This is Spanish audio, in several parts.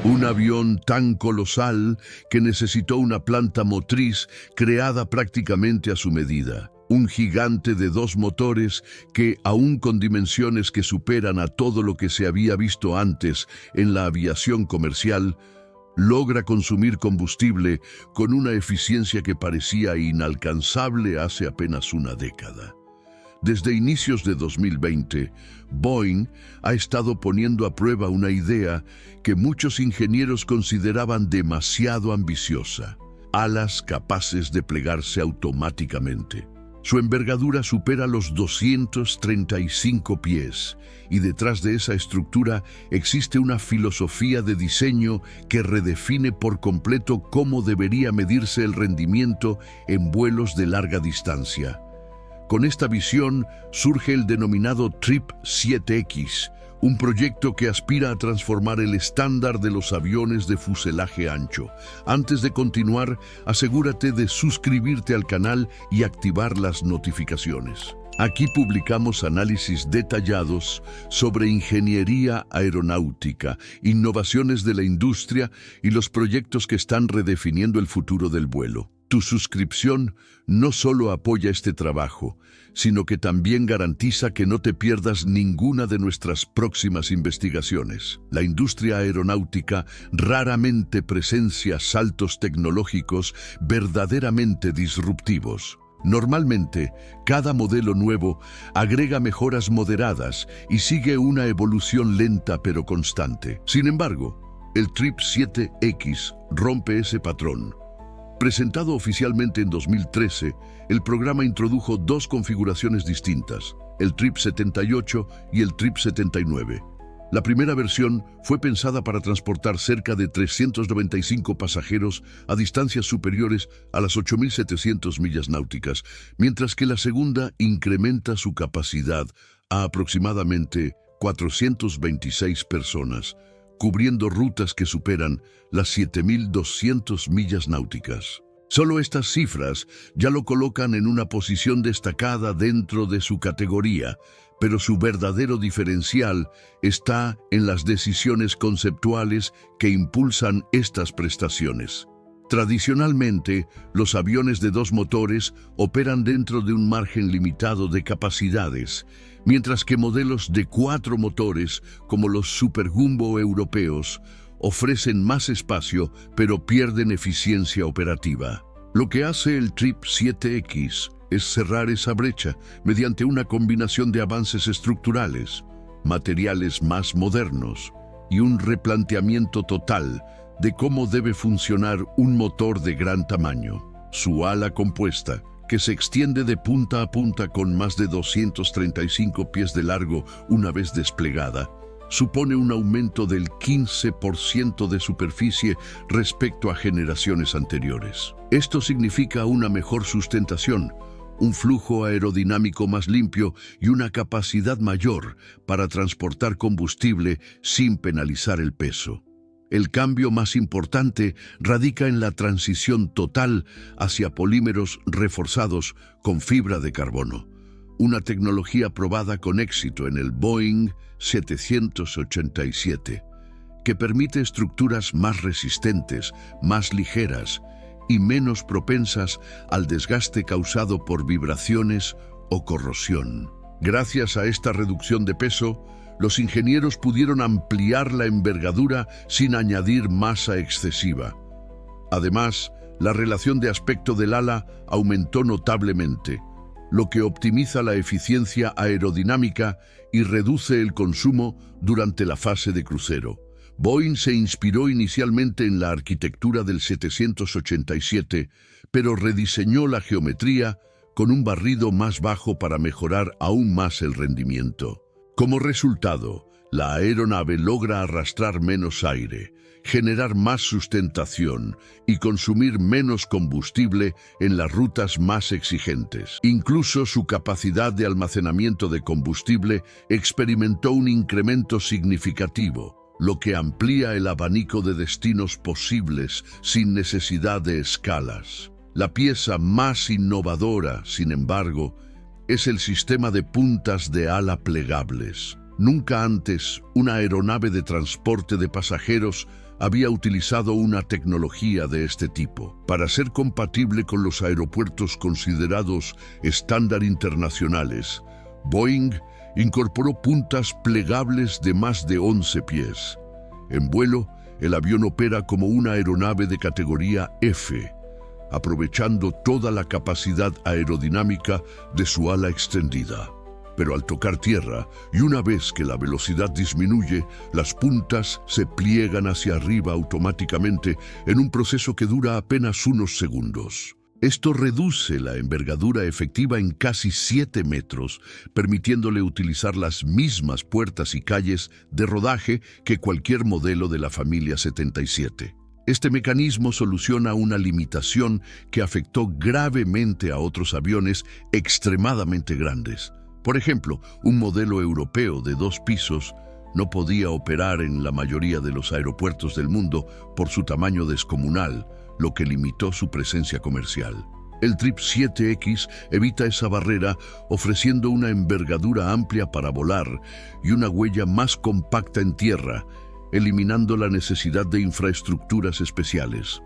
Un avión tan colosal que necesitó una planta motriz creada prácticamente a su medida. Un gigante de 2 motores que, aún con dimensiones que superan a todo lo que se había visto antes en la aviación comercial, logra consumir combustible con una eficiencia que parecía inalcanzable hace apenas una década. Desde inicios de 2020, Boeing ha estado poniendo a prueba una idea que muchos ingenieros consideraban demasiado ambiciosa: alas capaces de plegarse automáticamente. Su envergadura supera los 235 pies y detrás de esa estructura existe una filosofía de diseño que redefine por completo cómo debería medirse el rendimiento en vuelos de larga distancia. Con esta visión surge el denominado Trip 7X, un proyecto que aspira a transformar el estándar de los aviones de fuselaje ancho. Antes de continuar, asegúrate de suscribirte al canal y activar las notificaciones. Aquí publicamos análisis detallados sobre ingeniería aeronáutica, innovaciones de la industria y los proyectos que están redefiniendo el futuro del vuelo. Tu suscripción no solo apoya este trabajo, sino que también garantiza que no te pierdas ninguna de nuestras próximas investigaciones. La industria aeronáutica raramente presencia saltos tecnológicos verdaderamente disruptivos. Normalmente, cada modelo nuevo agrega mejoras moderadas y sigue una evolución lenta pero constante. Sin embargo, el Trip 7X rompe ese patrón. Presentado oficialmente en 2013, el programa introdujo 2 configuraciones distintas, el Trip 78 y el Trip 79. La primera versión fue pensada para transportar cerca de 395 pasajeros a distancias superiores a las 8.700 millas náuticas, mientras que la segunda incrementa su capacidad a aproximadamente 426 personas, cubriendo rutas que superan las 7.200 millas náuticas. Solo estas cifras ya lo colocan en una posición destacada dentro de su categoría, pero su verdadero diferencial está en las decisiones conceptuales que impulsan estas prestaciones. Tradicionalmente, los aviones de 2 motores operan dentro de un margen limitado de capacidades, mientras que modelos de 4 motores, como los Super Jumbo europeos, ofrecen más espacio pero pierden eficiencia operativa. Lo que hace el Trip 7X es cerrar esa brecha mediante una combinación de avances estructurales, materiales más modernos y un replanteamiento total de cómo debe funcionar un motor de gran tamaño. Su ala compuesta, que se extiende de punta a punta con más de 235 pies de largo una vez desplegada, supone un aumento del 15% de superficie respecto a generaciones anteriores. Esto significa una mejor sustentación, un flujo aerodinámico más limpio y una capacidad mayor para transportar combustible sin penalizar el peso. El cambio más importante radica en la transición total hacia polímeros reforzados con fibra de carbono, una tecnología probada con éxito en el Boeing 787, que permite estructuras más resistentes, más ligeras y menos propensas al desgaste causado por vibraciones o corrosión. Gracias a esta reducción de peso, los ingenieros pudieron ampliar la envergadura sin añadir masa excesiva. Además, la relación de aspecto del ala aumentó notablemente, lo que optimiza la eficiencia aerodinámica y reduce el consumo durante la fase de crucero. Boeing se inspiró inicialmente en la arquitectura del 787, pero rediseñó la geometría con un barrido más bajo para mejorar aún más el rendimiento. Como resultado, la aeronave logra arrastrar menos aire, generar más sustentación y consumir menos combustible en las rutas más exigentes. Incluso su capacidad de almacenamiento de combustible experimentó un incremento significativo, lo que amplía el abanico de destinos posibles sin necesidad de escalas. La pieza más innovadora, sin embargo, es el sistema de puntas de ala plegables. Nunca antes una aeronave de transporte de pasajeros había utilizado una tecnología de este tipo. Para ser compatible con los aeropuertos considerados estándar internacionales, Boeing incorporó puntas plegables de más de 11 pies. En vuelo, el avión opera como una aeronave de categoría F, aprovechando toda la capacidad aerodinámica de su ala extendida. Pero al tocar tierra, y una vez que la velocidad disminuye, las puntas se pliegan hacia arriba automáticamente en un proceso que dura apenas unos segundos. Esto reduce la envergadura efectiva en casi 7 metros, permitiéndole utilizar las mismas puertas y calles de rodaje que cualquier modelo de la familia 77. Este mecanismo soluciona una limitación que afectó gravemente a otros aviones extremadamente grandes. Por ejemplo, un modelo europeo de 2 pisos no podía operar en la mayoría de los aeropuertos del mundo por su tamaño descomunal, lo que limitó su presencia comercial. El 777X evita esa barrera, ofreciendo una envergadura amplia para volar y una huella más compacta en tierra, eliminando la necesidad de infraestructuras especiales.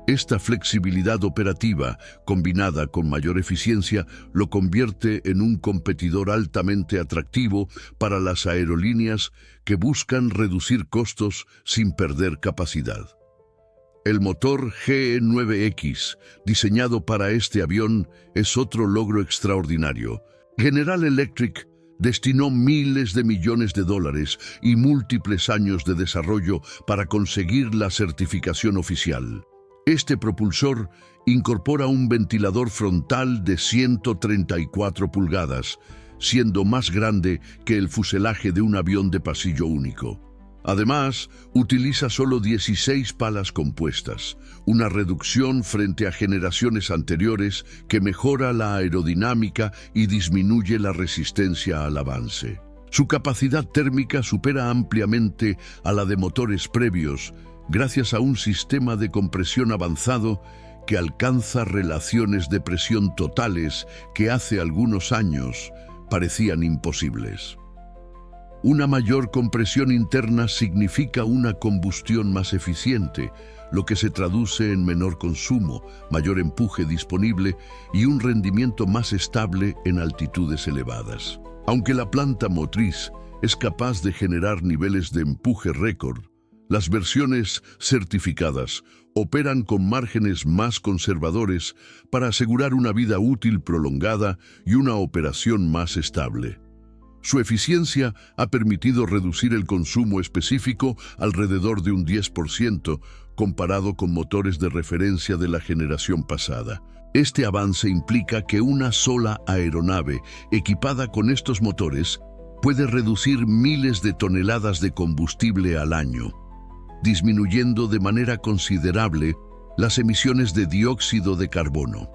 Esta flexibilidad operativa, combinada con mayor eficiencia, lo convierte en un competidor altamente atractivo para las aerolíneas que buscan reducir costos sin perder capacidad. El motor GE9X, diseñado para este avión, es otro logro extraordinario. General Electric destinó miles de millones de dólares y múltiples años de desarrollo para conseguir la certificación oficial. Este propulsor incorpora un ventilador frontal de 134 pulgadas, siendo más grande que el fuselaje de un avión de pasillo único. Además, utiliza solo 16 palas compuestas, una reducción frente a generaciones anteriores que mejora la aerodinámica y disminuye la resistencia al avance. Su capacidad térmica supera ampliamente a la de motores previos, gracias a un sistema de compresión avanzado que alcanza relaciones de presión totales que hace algunos años parecían imposibles. Una mayor compresión interna significa una combustión más eficiente, lo que se traduce en menor consumo, mayor empuje disponible y un rendimiento más estable en altitudes elevadas. Aunque la planta motriz es capaz de generar niveles de empuje récord, las versiones certificadas operan con márgenes más conservadores para asegurar una vida útil prolongada y una operación más estable. Su eficiencia ha permitido reducir el consumo específico alrededor de un 10% comparado con motores de referencia de la generación pasada. Este avance implica que una sola aeronave equipada con estos motores puede reducir miles de toneladas de combustible al año, disminuyendo de manera considerable las emisiones de dióxido de carbono.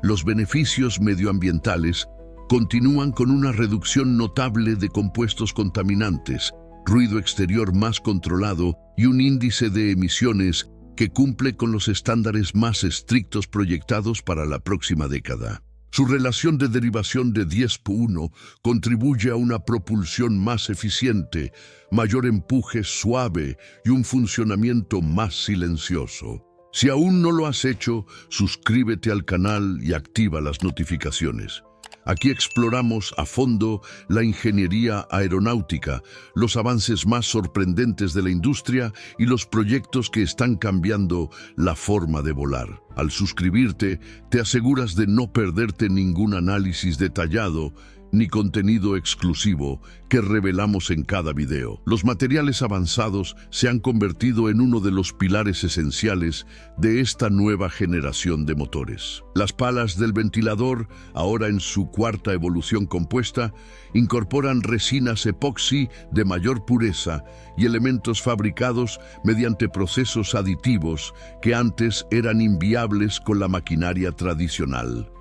Los beneficios medioambientales continúan con una reducción notable de compuestos contaminantes, ruido exterior más controlado y un índice de emisiones que cumple con los estándares más estrictos proyectados para la próxima década. Su relación de derivación de 10:1 contribuye a una propulsión más eficiente, mayor empuje suave y un funcionamiento más silencioso. Si aún no lo has hecho, suscríbete al canal y activa las notificaciones. Aquí exploramos a fondo la ingeniería aeronáutica, los avances más sorprendentes de la industria y los proyectos que están cambiando la forma de volar. Al suscribirte, te aseguras de no perderte ningún análisis detallado ni contenido exclusivo que revelamos en cada video. Los materiales avanzados se han convertido en uno de los pilares esenciales de esta nueva generación de motores. Las palas del ventilador, ahora en su 4ª evolución compuesta, incorporan resinas epoxi de mayor pureza y elementos fabricados mediante procesos aditivos que antes eran inviables con la maquinaria tradicional.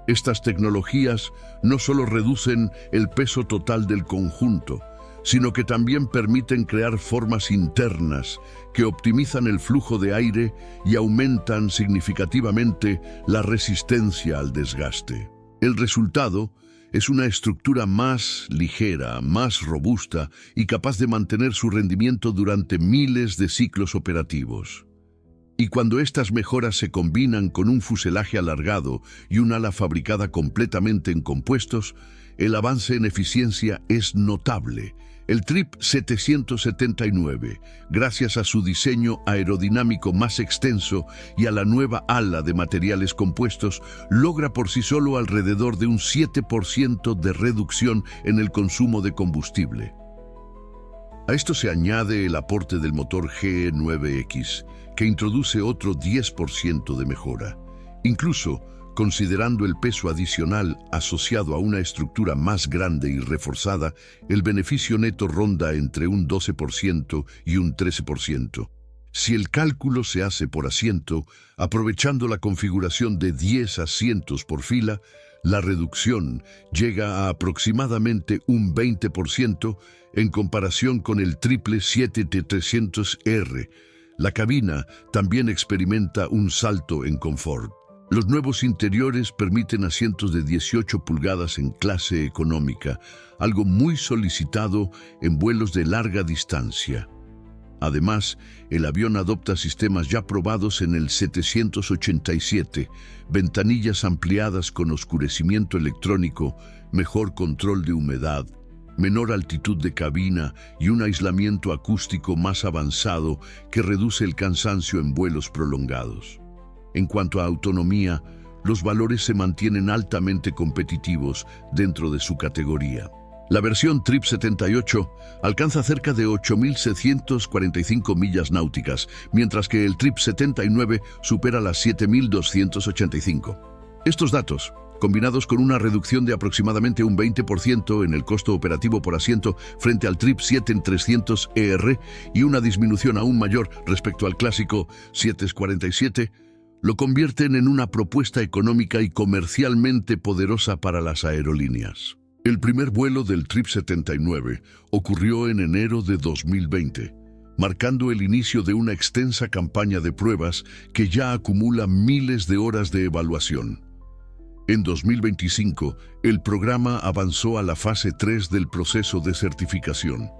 Estas tecnologías no solo reducen el peso total del conjunto, sino que también permiten crear formas internas que optimizan el flujo de aire y aumentan significativamente la resistencia al desgaste. El resultado Es una estructura más ligera, más robusta y capaz de mantener su rendimiento durante miles de ciclos operativos. Y cuando estas mejoras se combinan con un fuselaje alargado y un ala fabricada completamente en compuestos, el avance en eficiencia es notable. El TRIP 779, gracias a su diseño aerodinámico más extenso y a la nueva ala de materiales compuestos, logra por sí solo alrededor de un 7% de reducción en el consumo de combustible. A esto se añade el aporte del motor GE9X, que introduce otro 10% de mejora. Incluso, considerando el peso adicional asociado a una estructura más grande y reforzada, el beneficio neto ronda entre un 12% y un 13%. Si el cálculo se hace por asiento, aprovechando la configuración de 10 asientos por fila, la reducción llega a aproximadamente un 20% en comparación con el 777-300R. La cabina también experimenta un salto en confort. Los nuevos interiores permiten asientos de 18 pulgadas en clase económica, algo muy solicitado en vuelos de larga distancia. Además, el avión adopta sistemas ya probados en el 787, ventanillas ampliadas con oscurecimiento electrónico, mejor control de humedad, menor altitud de cabina y un aislamiento acústico más avanzado que reduce el cansancio en vuelos prolongados. En cuanto a autonomía, los valores se mantienen altamente competitivos dentro de su categoría. La versión TRIP 78 alcanza cerca de 8.645 millas náuticas, mientras que el TRIP 79 supera las 7.285. Estos datos, combinados con una reducción de aproximadamente un 20% en el costo operativo por asiento frente al TRIP 7-300ER y una disminución aún mayor respecto al clásico 747, lo convierten en una propuesta económica y comercialmente poderosa para las aerolíneas. El primer vuelo del TRIP 79 ocurrió en enero de 2020, marcando el inicio de una extensa campaña de pruebas que ya acumula miles de horas de evaluación. En 2025, el programa avanzó a la fase 3 del proceso de certificación.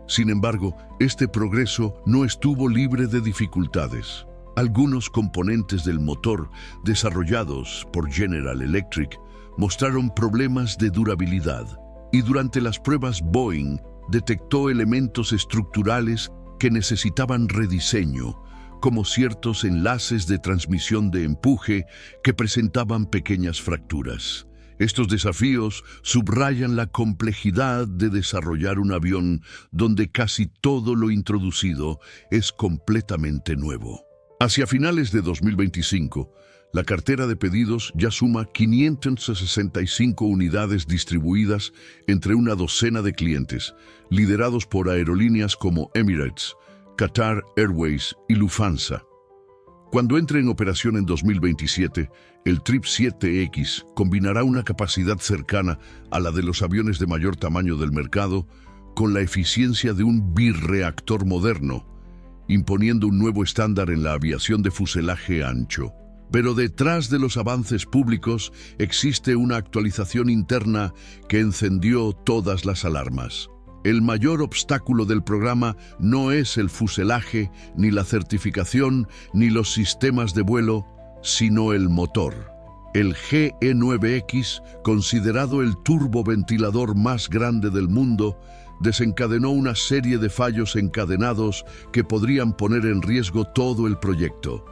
Sin embargo, este progreso no estuvo libre de dificultades. Algunos componentes del motor, desarrollados por General Electric, mostraron problemas de durabilidad, y durante las pruebas Boeing detectó elementos estructurales que necesitaban rediseño, como ciertos enlaces de transmisión de empuje que presentaban pequeñas fracturas. Estos desafíos subrayan la complejidad de desarrollar un avión donde casi todo lo introducido es completamente nuevo. Hacia finales de 2025, la cartera de pedidos ya suma 565 unidades distribuidas entre una docena de clientes, liderados por aerolíneas como Emirates, Qatar Airways y Lufthansa. Cuando entre en operación en 2027, el TRIP 7X combinará una capacidad cercana a la de los aviones de mayor tamaño del mercado con la eficiencia de un birreactor moderno, imponiendo un nuevo estándar en la aviación de fuselaje ancho. Pero detrás de los avances públicos existe una actualización interna que encendió todas las alarmas. El mayor obstáculo del programa no es el fuselaje, ni la certificación, ni los sistemas de vuelo, sino el motor. El GE9X, considerado el turboventilador más grande del mundo, desencadenó una serie de fallos encadenados que podrían poner en riesgo todo el proyecto.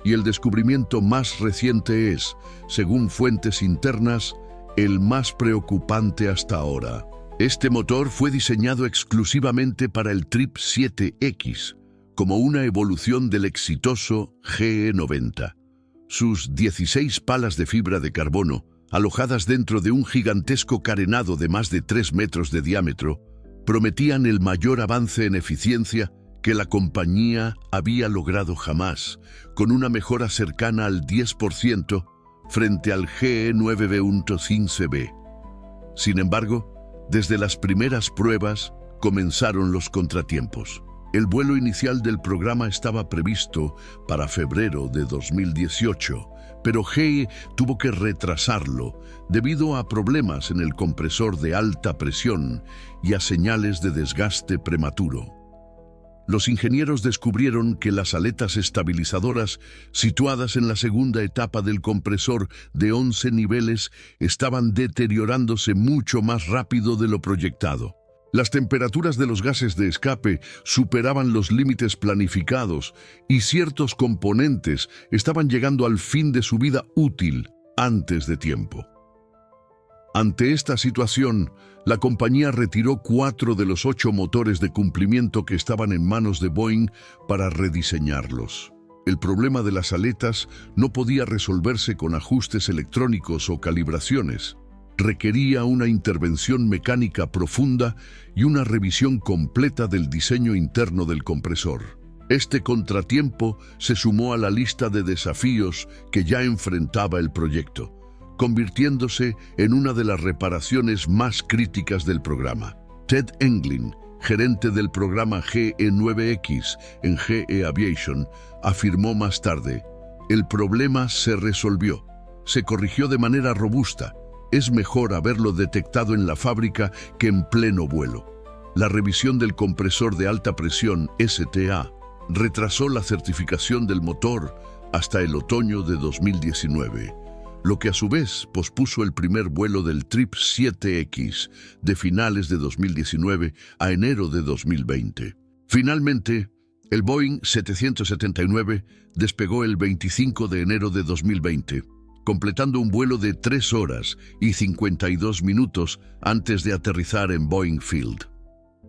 Y el descubrimiento más reciente es, según fuentes internas, el más preocupante hasta ahora. Este motor fue diseñado exclusivamente para el TRIP 7X, como una evolución del exitoso GE90. Sus 16 palas de fibra de carbono, alojadas dentro de un gigantesco carenado de más de 3 metros de diámetro, prometían el mayor avance en eficiencia que la compañía había logrado jamás, con una mejora cercana al 10% frente al GE9B15B. Sin embargo, desde las primeras pruebas comenzaron los contratiempos. El vuelo inicial del programa estaba previsto para febrero de 2018, pero GE tuvo que retrasarlo debido a problemas en el compresor de alta presión y a señales de desgaste prematuro. Los ingenieros descubrieron que las aletas estabilizadoras situadas en la segunda etapa del compresor de 11 niveles estaban deteriorándose mucho más rápido de lo proyectado. Las temperaturas de los gases de escape superaban los límites planificados y ciertos componentes estaban llegando al fin de su vida útil antes de tiempo. Ante esta situación, la compañía retiró 4 de los 8 motores de cumplimiento que estaban en manos de Boeing para rediseñarlos. El problema de las aletas no podía resolverse con ajustes electrónicos o calibraciones. Requería una intervención mecánica profunda y una revisión completa del diseño interno del compresor. Este contratiempo se sumó a la lista de desafíos que ya enfrentaba el proyecto, convirtiéndose en una de las reparaciones más críticas del programa. Ted Englin, gerente del programa GE9X en GE Aviation, afirmó más tarde: "El problema se resolvió, se corrigió de manera robusta. Es mejor haberlo detectado en la fábrica que en pleno vuelo". La revisión del compresor de alta presión, STA, retrasó la certificación del motor hasta el otoño de 2019, lo que a su vez pospuso el primer vuelo del Trip 7X de finales de 2019 a enero de 2020. Finalmente, el Boeing 779 despegó el 25 de enero de 2020, completando un vuelo de 3 horas y 52 minutos antes de aterrizar en Boeing Field.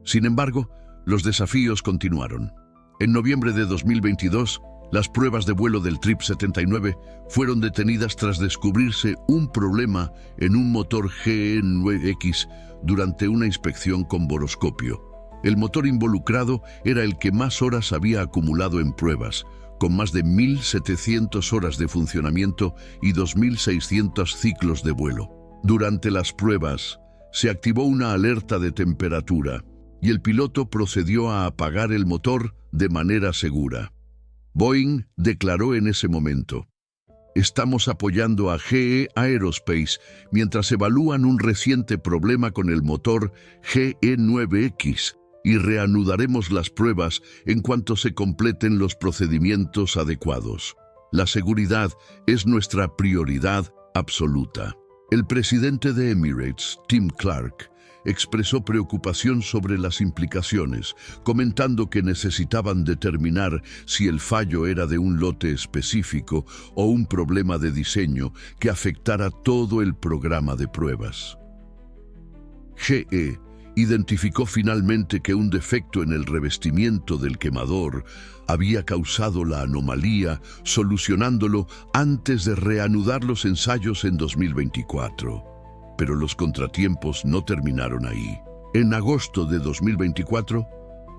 Sin embargo, los desafíos continuaron. En noviembre de 2022, las pruebas de vuelo del Trip 79 fueron detenidas tras descubrirse un problema en un motor GE9X durante una inspección con boroscopio. El motor involucrado era el que más horas había acumulado en pruebas, con más de 1.700 horas de funcionamiento y 2.600 ciclos de vuelo. Durante las pruebas, se activó una alerta de temperatura y el piloto procedió a apagar el motor de manera segura. Boeing declaró en ese momento: "Estamos apoyando a GE Aerospace mientras evalúan un reciente problema con el motor GE9X y reanudaremos las pruebas en cuanto se completen los procedimientos adecuados. La seguridad es nuestra prioridad absoluta". El presidente de Emirates, Tim Clark, expresó preocupación sobre las implicaciones, comentando que necesitaban determinar si el fallo era de un lote específico o un problema de diseño que afectara todo el programa de pruebas. GE identificó finalmente que un defecto en el revestimiento del quemador había causado la anomalía, solucionándolo antes de reanudar los ensayos en 2024. Pero los contratiempos no terminaron ahí. En agosto de 2024,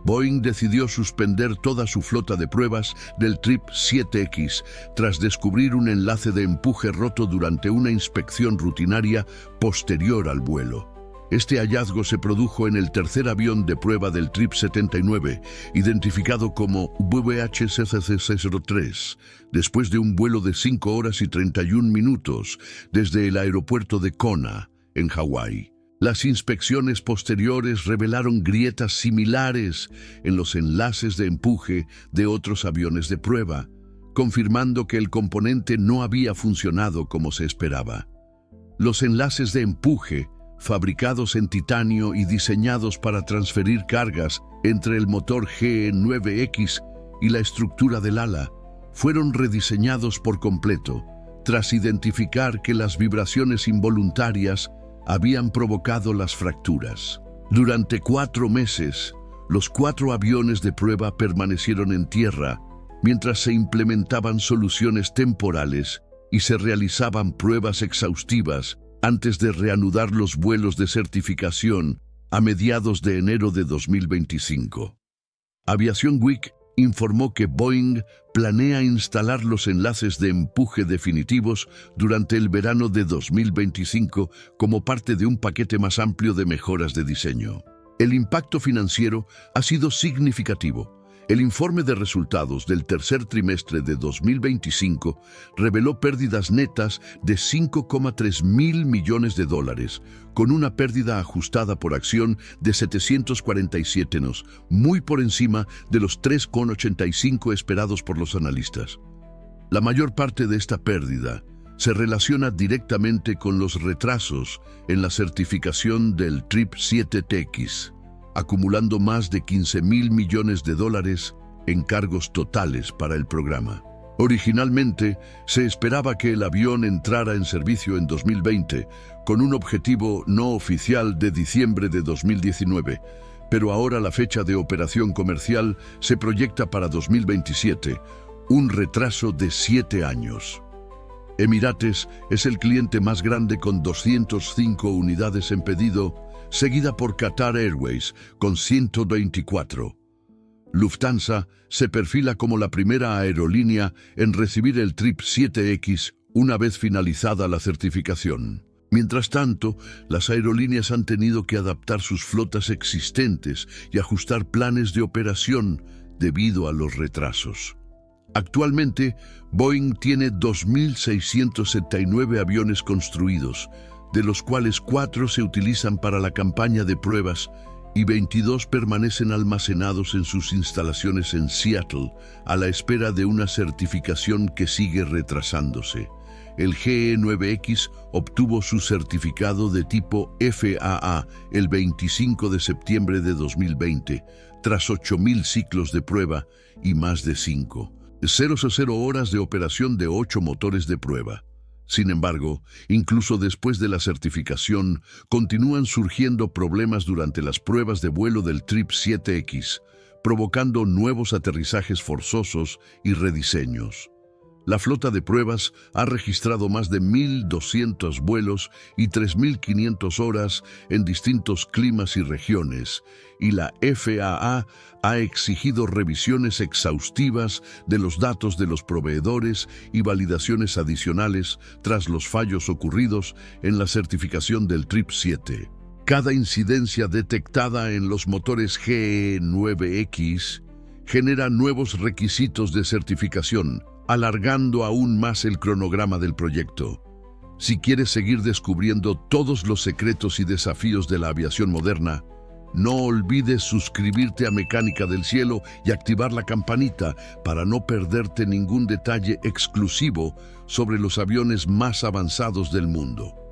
Boeing decidió suspender toda su flota de pruebas del Trip 7X tras descubrir un enlace de empuje roto durante una inspección rutinaria posterior al vuelo. Este hallazgo se produjo en el tercer avión de prueba del Trip 79, identificado como WHCC-03, después de un vuelo de 5 horas y 31 minutos desde el aeropuerto de Kona, en Hawái. Las inspecciones posteriores revelaron grietas similares en los enlaces de empuje de otros aviones de prueba, confirmando que el componente no había funcionado como se esperaba. Los enlaces de empuje, fabricados en titanio y diseñados para transferir cargas entre el motor GE9X y la estructura del ala, fueron rediseñados por completo, tras identificar que las vibraciones involuntarias habían provocado las fracturas. Durante 4 meses, los 4 aviones de prueba permanecieron en tierra mientras se implementaban soluciones temporales y se realizaban pruebas exhaustivas antes de reanudar los vuelos de certificación a mediados de enero de 2025. Aviation Week informó que Boeing planea instalar los enlaces de empuje definitivos durante el verano de 2025 como parte de un paquete más amplio de mejoras de diseño. El impacto financiero ha sido significativo. El informe de resultados del tercer trimestre de 2025 reveló pérdidas netas de 5,3 mil millones de dólares, con una pérdida ajustada por acción de 747 nos, muy por encima de los 3,85 esperados por los analistas. La mayor parte de esta pérdida se relaciona directamente con los retrasos en la certificación del TRIP 7TX, acumulando más de 15 mil millones de dólares en cargos totales para el programa. Originalmente, se esperaba que el avión entrara en servicio en 2020, con un objetivo no oficial de diciembre de 2019, pero ahora la fecha de operación comercial se proyecta para 2027, un retraso de 7 años. Emirates es el cliente más grande con 205 unidades en pedido, seguida por Qatar Airways con 124. Lufthansa se perfila como la primera aerolínea en recibir el TRIP 7X una vez finalizada la certificación. Mientras tanto, las aerolíneas han tenido que adaptar sus flotas existentes y ajustar planes de operación debido a los retrasos. Actualmente, Boeing tiene 2.679 aviones construidos, de los cuales 4 se utilizan para la campaña de pruebas y 22 permanecen almacenados en sus instalaciones en Seattle, a la espera de una certificación que sigue retrasándose. El GE9X obtuvo su certificado de tipo FAA el 25 de septiembre de 2020, tras 8.000 ciclos de prueba y más de 0 horas de operación de 8 motores de prueba. Sin embargo, incluso después de la certificación, continúan surgiendo problemas durante las pruebas de vuelo del TRIP 7X, provocando nuevos aterrizajes forzosos y rediseños. La flota de pruebas ha registrado más de 1.200 vuelos y 3.500 horas en distintos climas y regiones, y la FAA ha exigido revisiones exhaustivas de los datos de los proveedores y validaciones adicionales tras los fallos ocurridos en la certificación del TRIP 7. Cada incidencia detectada en los motores GE9X genera nuevos requisitos de certificación, alargando aún más el cronograma del proyecto. Si quieres seguir descubriendo todos los secretos y desafíos de la aviación moderna, no olvides suscribirte a Mecánica del Cielo y activar la campanita para no perderte ningún detalle exclusivo sobre los aviones más avanzados del mundo.